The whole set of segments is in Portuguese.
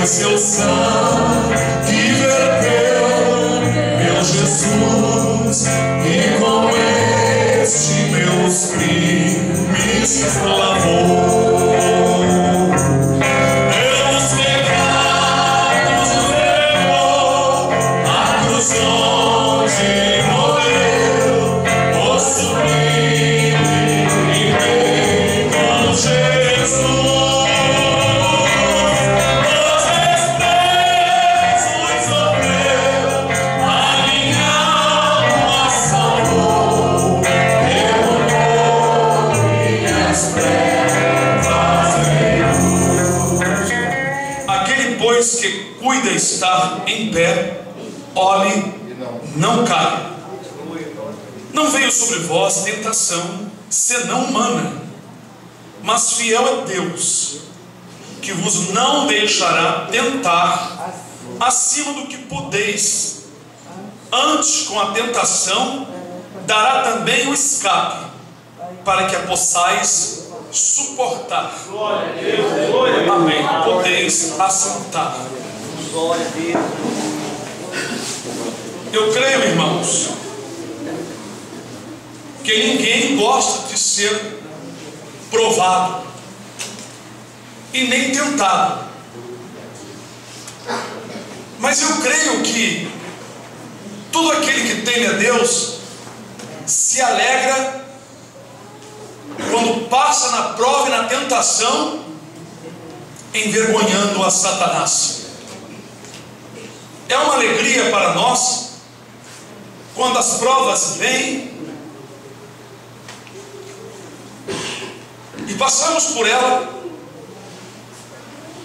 foi seu sangue verteu, meu Jesus, e com este meus crimes lavou. Meus pecados levou à cruz onde morreu, o sublime e bem Jesus. Que cuida estar em pé, olhe, não caia. Não veio sobre vós tentação, senão humana, mas fiel é Deus, que vos não deixará tentar acima do que podeis. Antes, com a tentação, dará também o escape, para que a possais suportar. Glória a Deus, glória a Deus. Amém. Podeis assentar. Glória a Deus. Eu creio, irmãos, que ninguém gosta de ser provado e nem tentado. Mas eu creio que todo aquele que teme a Deus se alegra quando passa na prova e na tentação, envergonhando a Satanás. É uma alegria para nós quando as provas vêm e passamos por ela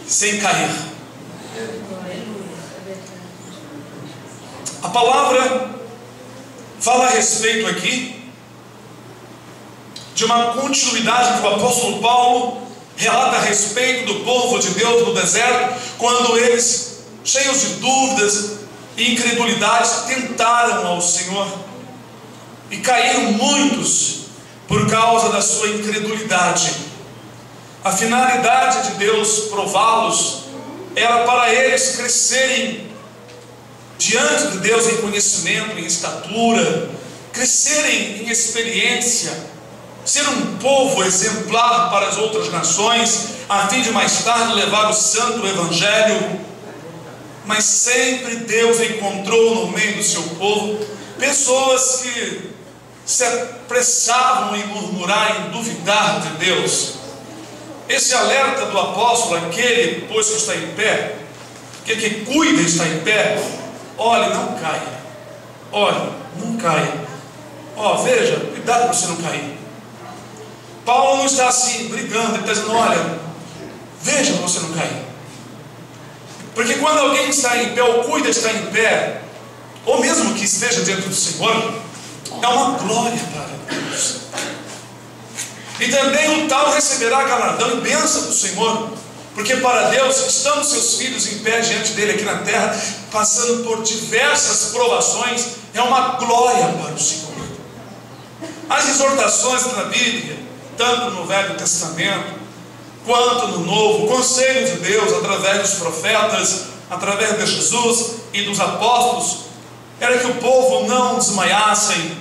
sem cair. A palavra fala a respeito aqui de uma continuidade que o apóstolo Paulo relata a respeito do povo de Deus no deserto, quando eles, cheios de dúvidas e incredulidades, tentaram ao Senhor, e caíram muitos por causa da sua incredulidade. A finalidade de Deus prová-los era para eles crescerem diante de Deus em conhecimento, em estatura, crescerem em experiência, ser um povo exemplar para as outras nações, a fim de mais tarde levar o santo evangelho. Mas sempre Deus encontrou no meio do seu povo pessoas que se apressavam em murmurar, em duvidar de Deus. Esse alerta do apóstolo, aquele pois que está em pé, que cuida está em pé, olhe, não caia. Olhe, não caia. Veja, cuidado para você não cair. Paulo não está assim brigando, ele está dizendo, olha, veja para você não cair. Porque quando alguém está em pé, ou cuida estar em pé, ou mesmo que esteja dentro do Senhor, é uma glória para Deus. E também o tal receberá galardão e bênção do Senhor, porque para Deus estão seus filhos em pé diante dele aqui na terra, passando por diversas provações, é uma glória para o Senhor. As exortações na Bíblia, tanto no Velho Testamento quanto no Novo, o conselho de Deus através dos profetas, através de Jesus e dos apóstolos, era que o povo não desmaiassem,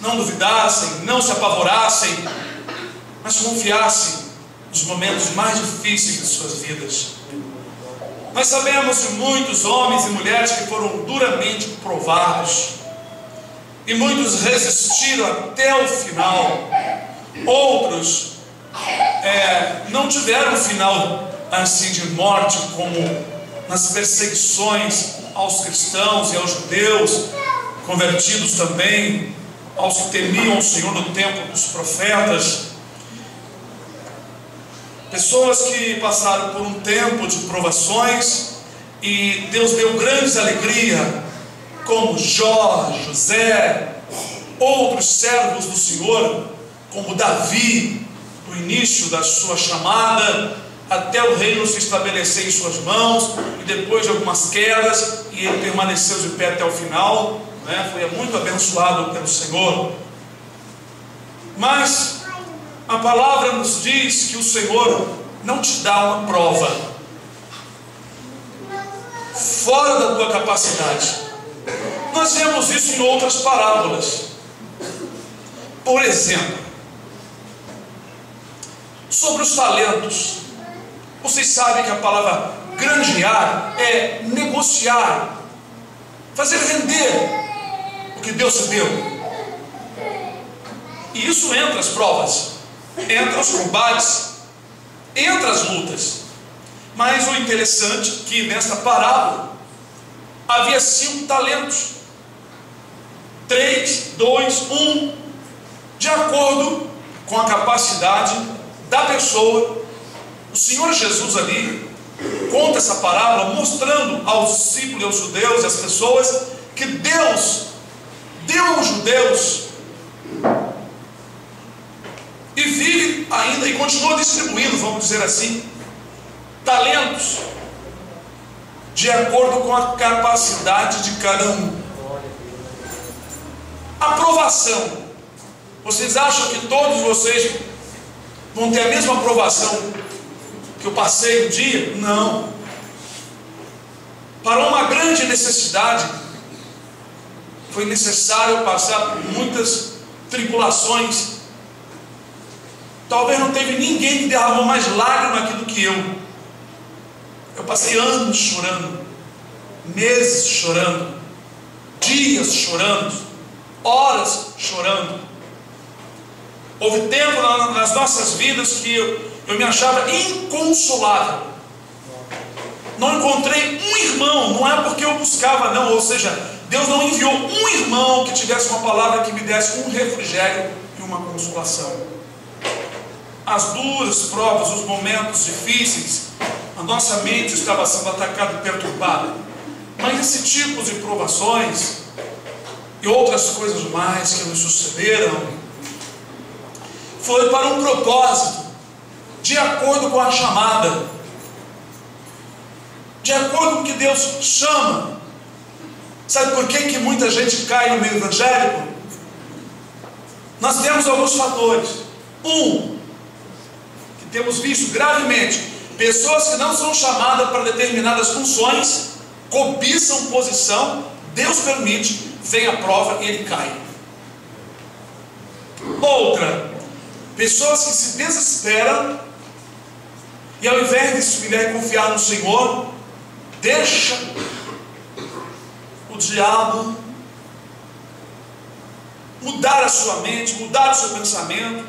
não duvidassem, não se apavorassem, mas confiassem nos momentos mais difíceis de suas vidas. Nós sabemos de muitos homens e mulheres que foram duramente provados, e muitos resistiram até o final. Outros não tiveram um final assim de morte, como nas perseguições aos cristãos e aos judeus, convertidos também, aos que temiam o Senhor no tempo dos profetas. Pessoas que passaram por um tempo de provações e Deus deu grandes alegria, como Jó, José, outros servos do Senhor, como Davi, no início da sua chamada, até o reino se estabelecer em suas mãos, e depois de algumas quedas, e ele permaneceu de pé até o final, foi muito abençoado pelo Senhor. Mas a palavra nos diz que o Senhor não te dá uma prova fora da tua capacidade. Nós vemos isso em outras parábolas. Por exemplo, sobre os talentos. Vocês sabem que a palavra granjear é negociar, fazer render o que Deus te deu. E isso entra as provas, entra os combates, entra as lutas. Mas o interessante é que nesta parábola havia 5 talentos, 3, 2, 1, de acordo com a capacidade da pessoa. O Senhor Jesus ali conta essa parábola mostrando aos discípulos, aos judeus e às pessoas que Deus deu aos judeus e vive ainda e continua distribuindo, vamos dizer assim, talentos de acordo com a capacidade de cada um. Aprovação. Vocês acham que todos vocês vão ter a mesma aprovação que eu passei um dia? Não. Para uma grande necessidade, foi necessário passar por muitas tribulações. Talvez não teve ninguém que derramou mais lágrimas aqui do que eu. Eu passei anos chorando, meses chorando, dias chorando, horas chorando. Houve tempo nas nossas vidas que eu me achava inconsolável. Não encontrei um irmão, não é porque eu buscava, não, ou seja, Deus não enviou um irmão que tivesse uma palavra que me desse um refrigério e uma consolação. As duras provas, os momentos difíceis, a nossa mente estava sendo atacada e perturbada. Mas esse tipo de provações e outras coisas mais que nos sucederam foi para um propósito, de acordo com a chamada, de acordo com o que Deus chama. Sabe por que muita gente cai no meio evangélico? Nós temos alguns fatores. Que temos visto gravemente: pessoas que não são chamadas para determinadas funções, cobiçam posição, Deus permite, vem a prova e ele cai. Outra, pessoas que se desesperam e ao invés de se virar e confiar no Senhor, deixa o diabo mudar a sua mente, mudar o seu pensamento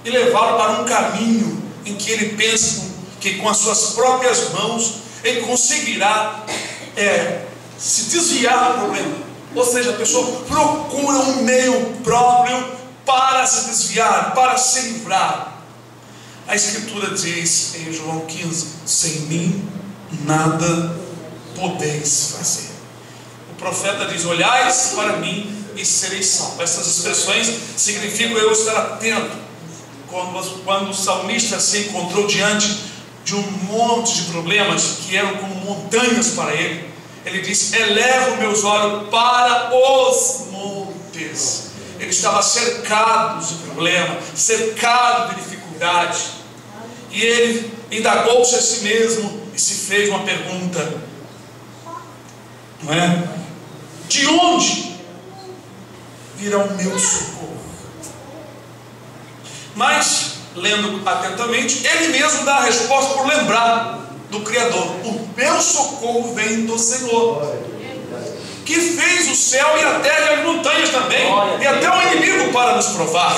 e levá-lo para um caminho em que ele pensa que com as suas próprias mãos ele conseguirá se desviar do problema. Ou seja, a pessoa procura um meio próprio para se desviar, para se livrar. A Escritura diz em João 15: sem mim nada podeis fazer. O profeta diz: olhais para mim e sereis salvos. Essas expressões significam eu estar atento. Quando o salmista se encontrou diante de um monte de problemas que eram como montanhas para ele, ele disse: elevo meus olhos para os montes. Ele estava cercado de problemas, cercado de dificuldade, e ele indagou-se a si mesmo e se fez uma pergunta, não é? De onde virá o meu socorro? Mas, lendo atentamente, ele mesmo dá a resposta por lembrar do Criador: o meu socorro vem do Senhor, que fez o céu e a terra e as montanhas também, e até o inimigo para nos provar.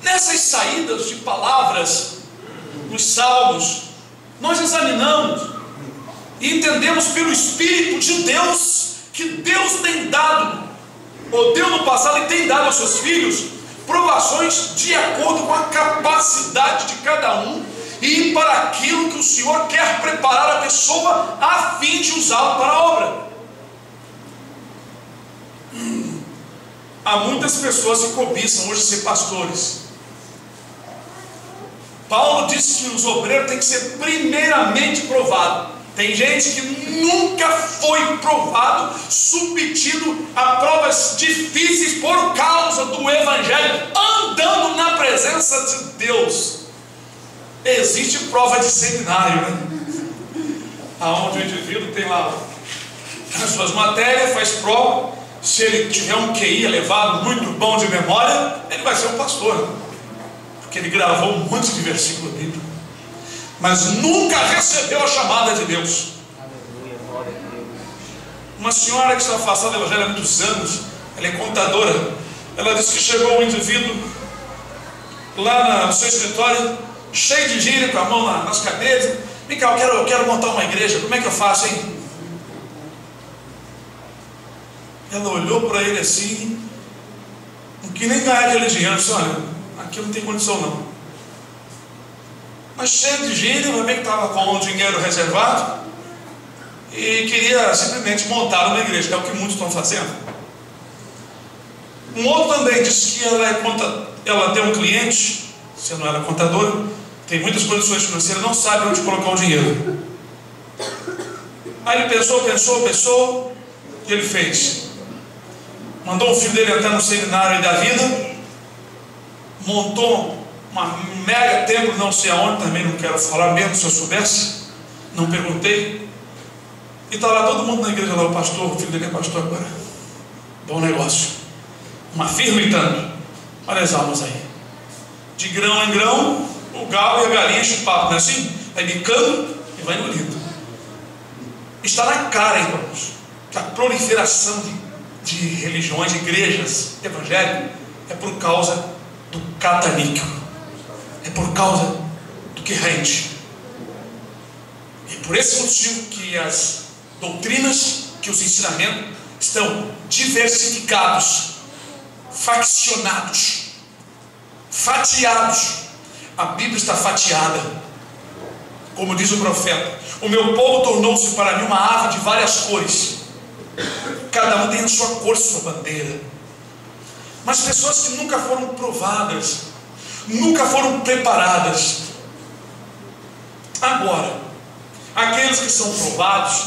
Nessas saídas de palavras nos salmos, nós examinamos e entendemos pelo Espírito de Deus que Deus tem dado, ou deu no passado e tem dado aos seus filhos, provações de acordo com a capacidade de cada um e para aquilo que o Senhor quer preparar a pessoa a fim de usá-lo para a obra. Há muitas pessoas que cobiçam hoje ser pastores. Paulo disse que os obreiros têm que ser primeiramente provados. Tem gente que nunca foi provado, submetido a provas difíceis por causa do Evangelho, andando na presença de Deus. Existe prova de seminário, né? aonde o indivíduo tem lá as suas matérias, faz prova. Se ele tiver um QI elevado, muito bom de memória, ele vai ser um pastor, porque ele gravou um monte de versículo bíblico, mas nunca recebeu a chamada de Deus. Uma senhora que está afastada do evangelho há muitos anos, ela é contadora. Ela disse que chegou um indivíduo lá no seu escritório, cheio de gíria, com a mão nas cadeiras. Vem cá, eu quero montar uma igreja, como é que eu faço, hein? Ela olhou para ele assim, não quis nem ganhar aquele dinheiro. Disse: olha, aqui não tem condição não. Mas cheio de gíria, vai ver que estava com o dinheiro reservado e queria simplesmente montar uma igreja, que é o que muitos estão fazendo. Um outro também disse que ela tem um cliente, sendo ela contadora, tem muitas condições financeiras, não sabe onde colocar o dinheiro. Aí ele pensou, e ele fez. Mandou o filho dele entrar no seminário da vida, montou uma mega templo, não sei aonde, também não quero falar mesmo, se eu soubesse, não perguntei. E está lá todo mundo na igreja, lá o pastor, o filho dele é pastor agora. Bom negócio. Uma firma e tanto. Olha as almas aí. De grão em grão, o galo e a galinha enchem o papo, não é assim? Vai bicando e vai engolindo. Está na cara, irmãos, que a proliferação de religiões, de igrejas evangélicas é por causa do cataníquel, é por causa do que rende. E por esse motivo que as doutrinas, que os ensinamentos estão diversificados, faccionados, fatiados. A Bíblia está fatiada, como diz o profeta: o meu povo tornou-se para mim uma árvore de várias cores. Cada um tem a sua cor, sua bandeira. Mas pessoas que nunca foram provadas, nunca foram preparadas. Agora, aqueles que são provados,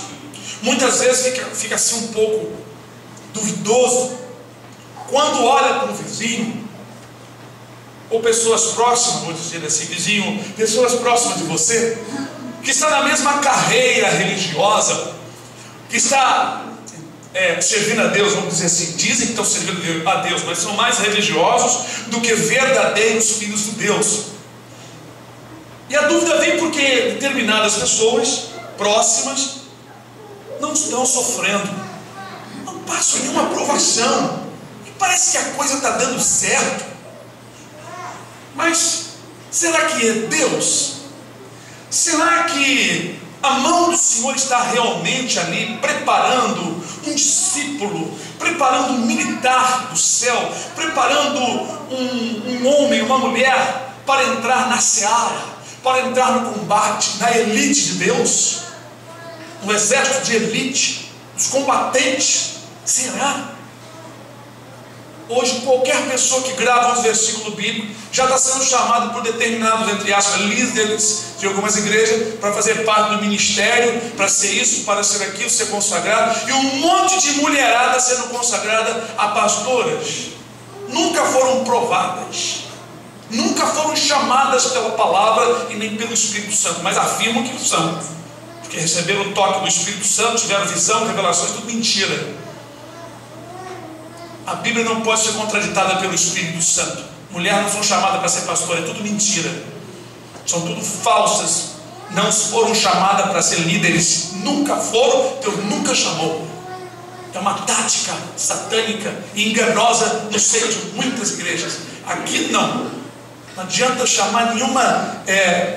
muitas vezes fica assim um pouco duvidoso quando olha para um vizinho, ou pessoas próximas, vou dizer assim, vizinho, pessoas próximas de você, que está na mesma carreira religiosa, que está servindo a Deus, vamos dizer assim, dizem que estão servindo a Deus, mas são mais religiosos do que verdadeiros filhos de Deus. E a dúvida vem porque determinadas pessoas próximas não estão sofrendo, não passam nenhuma provação, e parece que a coisa está dando certo. Mas será que é Deus? Será que a mão do Senhor está realmente ali preparando um discípulo, preparando um militar do céu, preparando um homem, uma mulher para entrar na seara, para entrar no combate, na elite de Deus, um exército de elite, os combatentes? Será? Hoje qualquer pessoa que grava uns versículos bíblicos já está sendo chamado por determinados, entre aspas, líderes de algumas igrejas para fazer parte do ministério, para ser isso, para ser aquilo, ser consagrado, e um monte de mulherada sendo consagrada a pastoras. Nunca foram provadas, nunca foram chamadas pela palavra e nem pelo Espírito Santo, mas afirmam que são, porque receberam o toque do Espírito Santo, tiveram visão, revelações, tudo mentira. A Bíblia não pode ser contraditada pelo Espírito Santo. Mulheres não são chamadas para ser pastora, é tudo mentira, são tudo falsas. Não foram chamadas para ser líderes, nunca foram, Deus nunca chamou. É uma tática satânica e enganosa no seio de muitas igrejas. Aqui não adianta chamar nenhuma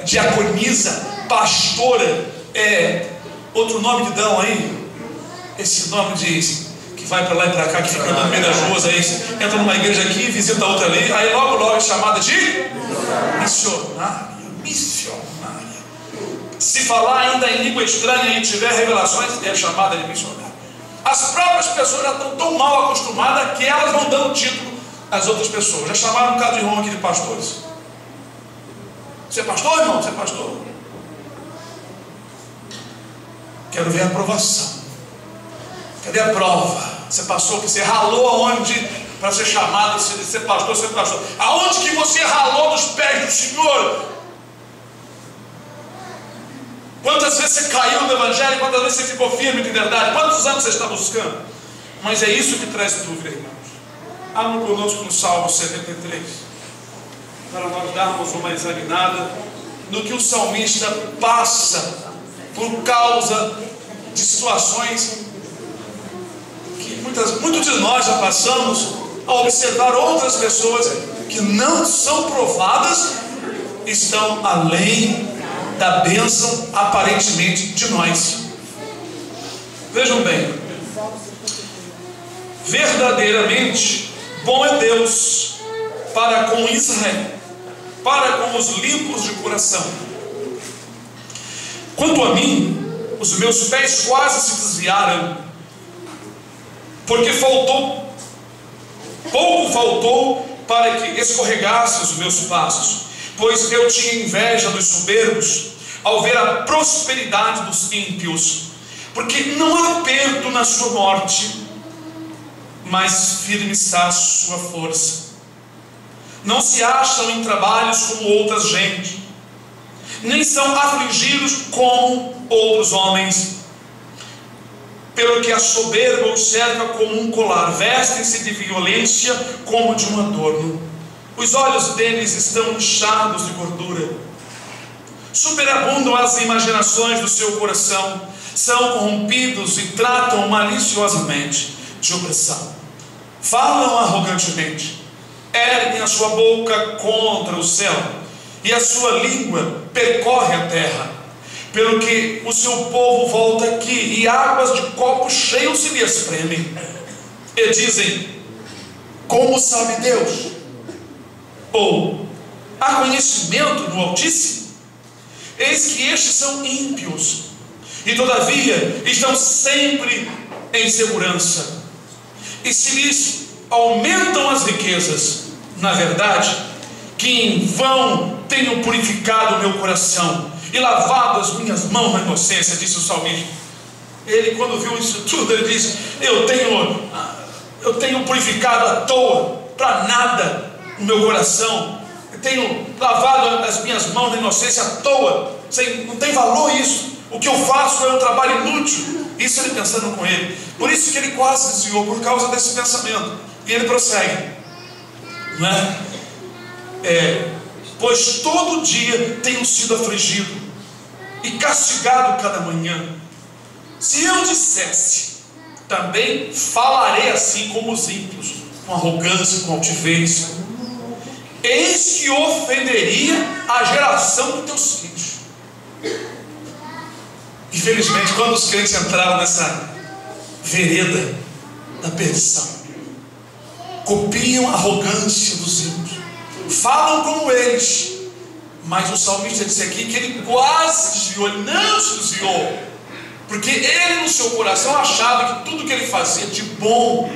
diaconisa, pastora, outro nome que dão aí, esse nome de que vai para lá e para cá, que fica andando no meio das ruas aí, entra numa igreja aqui, visita outra ali, aí logo é chamada de missionária. Se falar ainda em língua estranha e tiver revelações, é chamada de missionária. As próprias pessoas já estão tão mal acostumadas que elas vão dando título às outras pessoas. Já chamaram um bocado de irmão aqui de pastores. Você é pastor, irmão? Você é pastor? Quero ver a aprovação. Cadê a prova? Você passou, que você ralou aonde para ser chamado, ser pastor, ser pastor? Aonde que você ralou nos pés do Senhor? Quantas vezes você caiu do evangelho, quantas vezes você ficou firme de verdade, quantos anos você está buscando? Mas é isso que traz dúvida, irmãos. Abram conosco no Salmo 73, para nós darmos uma examinada no que o salmista passa por causa de situações que muitos de nós já passamos ao observar outras pessoas que não são provadas, estão além da bênção aparentemente de nós. Vejam bem, verdadeiramente bom é Deus para com Israel, para com os limpos de coração. Quanto a mim, os meus pés quase se desviaram, porque pouco faltou para que escorregasse os meus passos, pois eu tinha inveja dos soberbos ao ver a prosperidade dos ímpios, porque não há perto na sua morte, mas firme está a sua força. Não se acham em trabalhos como outras gente, nem são afligidos como outros homens. Pelo que a soberba os cerca como um colar, vestem-se de violência como de um adorno. Os olhos deles estão inchados de gordura, superabundam as imaginações do seu coração, são corrompidos e tratam maliciosamente de opressão. Falam arrogantemente, erguem a sua boca contra o céu, e a sua língua percorre a terra. Pelo que o seu povo volta aqui, e águas de copos cheios se lhe espremem. E dizem: como sabe Deus? Ou há conhecimento do Altíssimo? Eis que estes são ímpios, e todavia estão sempre em segurança, e se lhes aumentam as riquezas. Na verdade, que em vão tenho purificado o meu coração e lavado as minhas mãos na inocência, disse o salmista. Ele, quando viu isso tudo, ele disse: eu tenho purificado à toa, para nada, o meu coração. Eu tenho lavado as minhas mãos na inocência à toa, não tem valor isso. O que eu faço é um trabalho inútil. Isso ele pensando com ele. Por isso que ele quase desviou, por causa desse pensamento. E ele prossegue, não é? Pois todo dia tenho sido afligido e castigado cada manhã. Se eu dissesse, também falarei assim como os ímpios, com arrogância, com altivez, eis que ofenderia a geração dos teus filhos. Infelizmente, quando os crentes entraram nessa vereda da perdição, copiam a arrogância dos ímpios, falam como eles. Mas o salmista disse aqui que ele quase desviou, ele não se desviou, porque ele no seu coração achava que tudo que ele fazia de bom,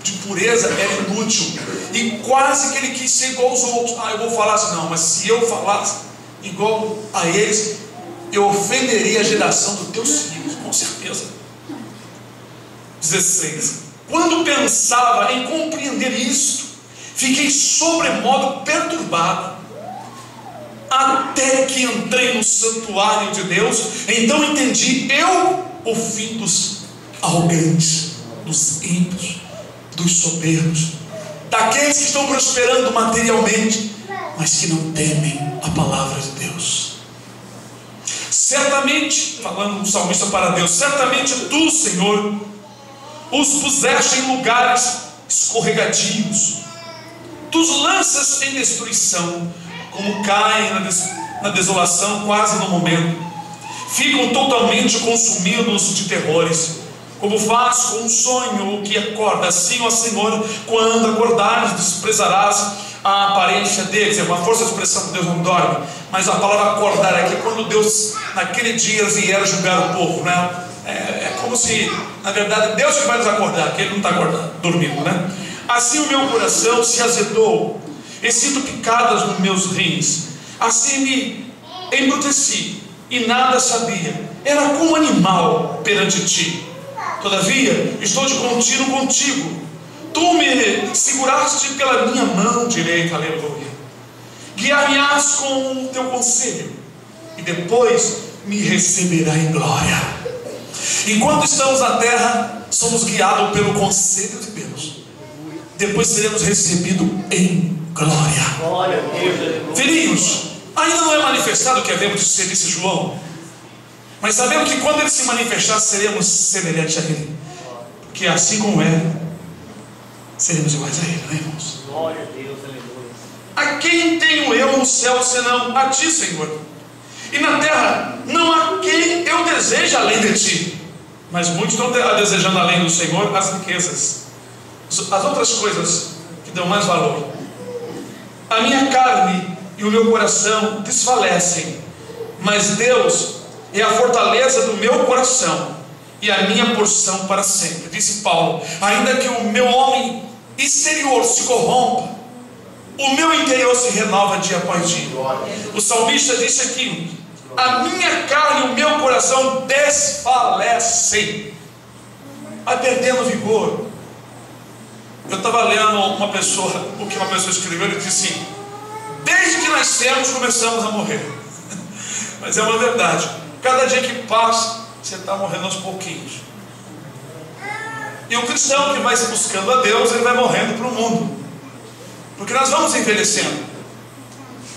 de pureza, era inútil, e quase que ele quis ser igual aos outros. Eu vou falar assim, não, mas se eu falasse igual a eles, eu ofenderia a geração dos teus filhos, com certeza. 16. Quando pensava em compreender isto, fiquei sobremodo perturbado, até que entrei no santuário de Deus. Então entendi o fim dos arrogantes, dos ímpios, dos soberbos, daqueles que estão prosperando materialmente, mas que não temem a palavra de Deus. Certamente, falando um salmista para Deus, certamente tu, Senhor, os puseste em lugares escorregadios, tu os lanças em destruição, como caem na desolação quase no momento, ficam totalmente consumidos de terrores, como faz com um sonho o que acorda. Assim, ó Senhor, quando acordares, desprezarás a aparência deles. É uma força de expressão que Deus não dorme, mas a palavra acordar aqui, quando Deus naquele dia vier julgar o povo, né? É como se, na verdade, Deus que vai nos acordar, que Ele não está dormindo, né? Assim o meu coração se azedou, e sinto picadas nos meus rins. Assim me embruteci, e nada sabia. Era como animal perante ti. Todavia, estou de contínuo contigo. Tu me seguraste pela minha mão direita, aleluia. Guiar-me-ás com o teu conselho, e depois me receberá em glória. Enquanto estamos na terra, somos guiados pelo conselho de Deus. Depois seremos recebidos em glória. Glória a Deus. Filhinhos, ainda não é manifestado o que havemos de ser, disse João. Mas sabemos que quando ele se manifestar, seremos semelhantes a ele. Porque assim como é, seremos iguais a ele, né, irmãos? Glória a Deus, aleluia. A quem tenho eu no céu, senão a ti, Senhor? E na terra, não há quem eu deseje além de ti. Mas muitos estão desejando além do Senhor as riquezas, as outras coisas que dão mais valor. A minha carne e o meu coração desfalecem, mas Deus é a fortaleza do meu coração e a minha porção para sempre. Disse Paulo: ainda que o meu homem exterior se corrompa, o meu interior se renova dia após dia. O salmista disse aqui: a minha carne e o meu coração desfalecem, vai perdendo vigor. Eu estava lendo o que uma pessoa escreveu. Ele disse assim: desde que nascemos começamos a morrer. Mas é uma verdade. Cada dia que passa, você está morrendo aos pouquinhos. E o cristão que vai se buscando a Deus, ele vai morrendo para o mundo. Porque nós vamos envelhecendo,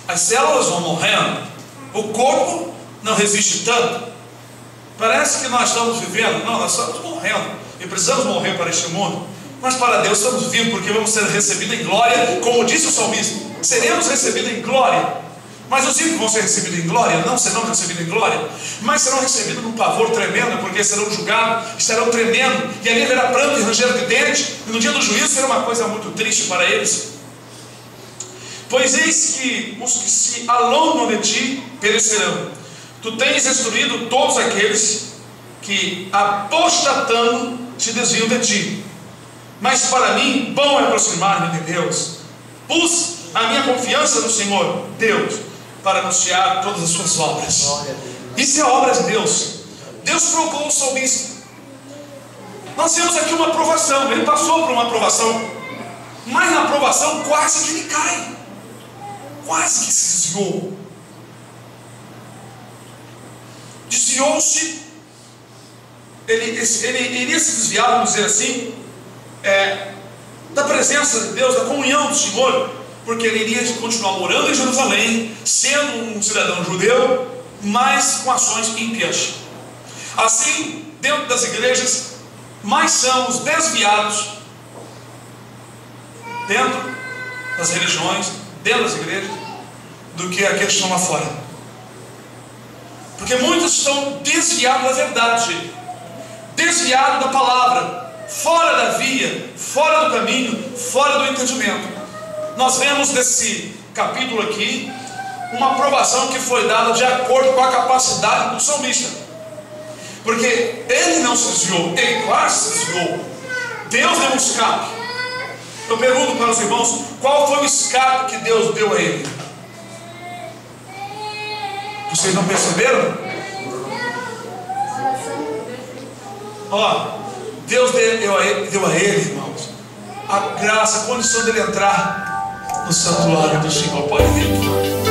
as células vão morrendo, o corpo não resiste tanto. Parece que nós estamos vivendo, não, nós estamos morrendo e precisamos morrer para este mundo. Mas para Deus estamos vivos, porque vamos ser recebidos em glória, como disse o salmista: seremos recebidos em glória. Mas os ímpios vão ser recebidos em glória? Não serão recebidos em glória, mas serão recebidos num pavor tremendo, porque serão julgados, estarão tremendo, e ali haverá pranto e ranger de dente, e no dia do juízo será uma coisa muito triste para eles. Pois eis que os que se alongam de ti perecerão. Tu tens destruído todos aqueles que, apostatando, se desviam de ti. Mas para mim, bom é aproximar-me de Deus. Pus a minha confiança no Senhor, Deus, para anunciar todas as suas obras. Isso é obra de Deus. Deus provou o salmista. Nós temos aqui uma aprovação. Ele passou por uma aprovação, mas na aprovação quase que ele cai, quase que se desviou. Desviou-se. Ele iria se desviar, vamos dizer assim, da presença de Deus, da comunhão do Senhor, porque ele iria continuar morando em Jerusalém, sendo um cidadão judeu, mas com ações ímpias. Assim, dentro das igrejas, mais são os desviados, dentro das religiões, dentro das igrejas, do que aqueles que estão lá fora. Porque muitos estão desviados da verdade, desviados da palavra, fora da via, fora do caminho, fora do entendimento. Nós vemos nesse capítulo aqui uma aprovação que foi dada de acordo com a capacidade do salmista, porque ele não se desviou, ele quase se desviou. Deus deu um escape. Eu pergunto para os irmãos: qual foi o escape que Deus deu a ele? Vocês não perceberam? Deus deu a ele, irmãos, a graça, a condição dele entrar no santuário do Senhor. Pode vir.